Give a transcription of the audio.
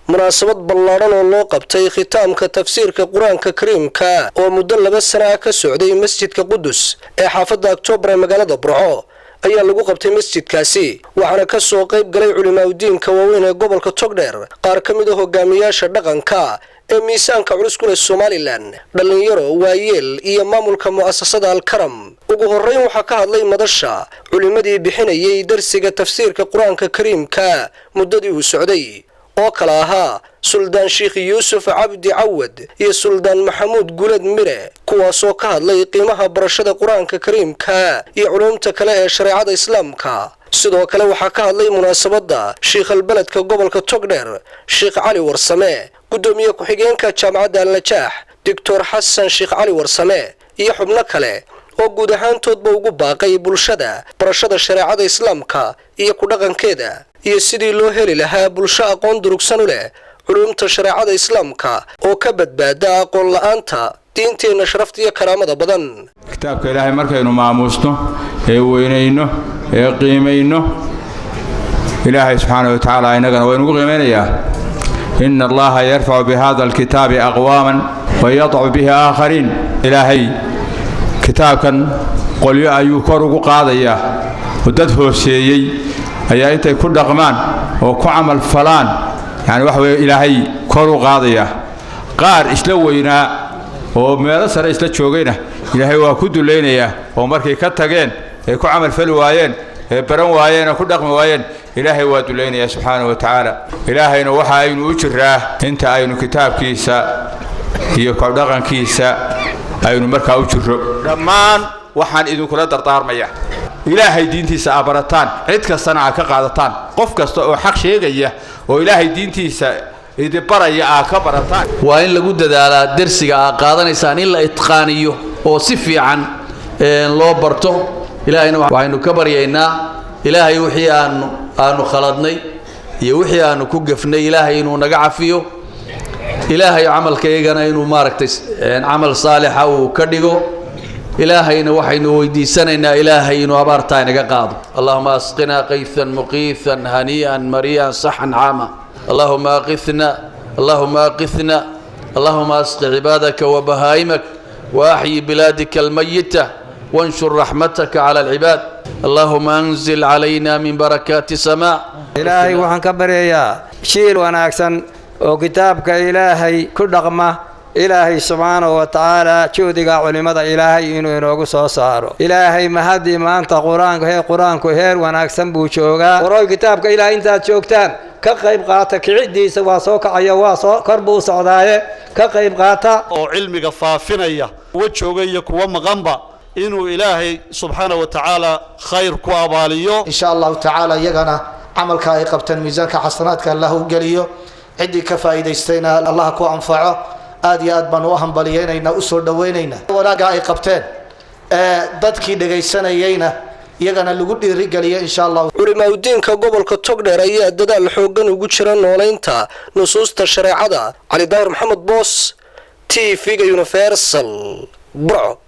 munaasabad ballaaran oo loo qabtay khitaamka tafsiirka quraanka kariimka oo muddo 2 sano ka socday masjidka Qudus ee xaafadda October ee magaalada Burco ayaa lagu qabtay masjidkaasi waxaana ka soo qayb galay culimada waaweyn ee gobolka Togdheer qaar ka mid ah hogaamiyaasha dhaqanka ee miisaanka culus ku leh Somaliland dhalinyaro waayeel iyo maamulka mu'assasada Al-Karam ugu horeyn waxa ka hadlay madasha culimadii bixinayay darsiga tafsiirka quraanka kariimka muddadii uu socday oo kala ahaa Suldaan Sheikh Yuusuf Cabdi Cawad iyo Suldaan Maxamuud Gulad Mire kuwaasoo ka hadlay qiimaha barashada quraanka kariimka iyo culumta kale ee shariicada islaamka sidoo kale waxa ka hadlay munaasabada Sheikh Albaladka gobolka Togdheer Sheikh Cali Warsame gudoomiye ku-xigeenka jaamacadda Al-Najaax Dr. Xasan Sheikh Cali Warsame iyo xubno kale oo guud ahaantoodba ugu baaqay bulshada barashada shariicada islaamka iyo ku dhaqankeeda iyo sidii loo heli lahaa bulsho aqoon durugsan u leh culumta shariicada islaamka oo ka badbaada aqoon la'aanta diinteena sharafta iyo karaamada badan kitaabka Ilaahay markaynu maamuusno ee weynayno ee qiimayno Ilaahay subhanahu wa ta'ala inagana waynu qiimaynayaa إن الله يرفع بهذا الكتاب أقواما ويضع به آخرين إلهي كتاب كان قل يأيوكرق قاضية ودده السيئي أي أنت كل رغمان وكعمل فلان يعني وحوي إلهي كرق قاضية قار إسلوينا ومرسل إسلو شوقينا إلهي وكد لينيا ومركي كتاقين كعمل فلوايين برن وايين وكل رغم وايين إلهي وادلينا سبحانه وتعالى إلهي نوحى أين وجراه أنت أين كتاب كيسا هي كودغان كيسا أين مركا وجره رمان وحن إذا كلا درطار مياه إلهي دينتي سأبرتان عدك الصنعة كقادتان قفك حق شيء جيه وإلهي دينتي إذا برا يا كبرتان وإن لجود على درسك قادنا إنسان إلا إتقانيه وصفي عن لو برتو إلهي وإنه كبر ينا إلهي وحي أنو خلطني يوحي أنو كوقفني إلهي إنو نقعفيه إلهي عمل كيغانا إنو ماركتس عمل صالح أو كردقو إلهي إنو وحي إنو ويدي سنة إلهي إنو أبارتاي نقاقاض اللهم أسقنا قيثا مقيثا هنيئا مريئا صحا عاما اللهم أقثنا اللهم أسق عبادك وبهائمك وأحيي بلادك الميتة وانشر رحمتك على العباد اللهم أنزل علينا من بركات السماء إلهي وحن كبريا شيل وناكسن وكتابك إلهي كل رقمة إلهي سبحانه وتعالى شودك علماء إلهي إنه ينوغو صاروا إلهي مهدي ما أنت قرآنك هير وناكسن بوشوغا وروي كتابك إلهي أنت تشوكتان كقيب قاتا كعدي سوا سوك عيواسو كربو سعدايا كقيب قاتا وعلمك فافنيا وشوغي كوا مغنبا إنه إلهي سبحانه وتعالى خير كواباليو إن شاء الله تعالى يجنا عمل كاي قبتن ميزانك حسناتك الله قليو عدي كفايدة استينا الله كو أنفعه آدي أدبن وهم بليينينا أسر دوينينا ولا قاي قبتن dadkii dhageysanayayna iyagana lagu dhiirigeliyo insha Allah culimada gobolka Togdheer ayaa dadaal xoogan ugu jira nooleynta nusuusta shariicada Ali Daahir Maxamed Boos TV Universal Burco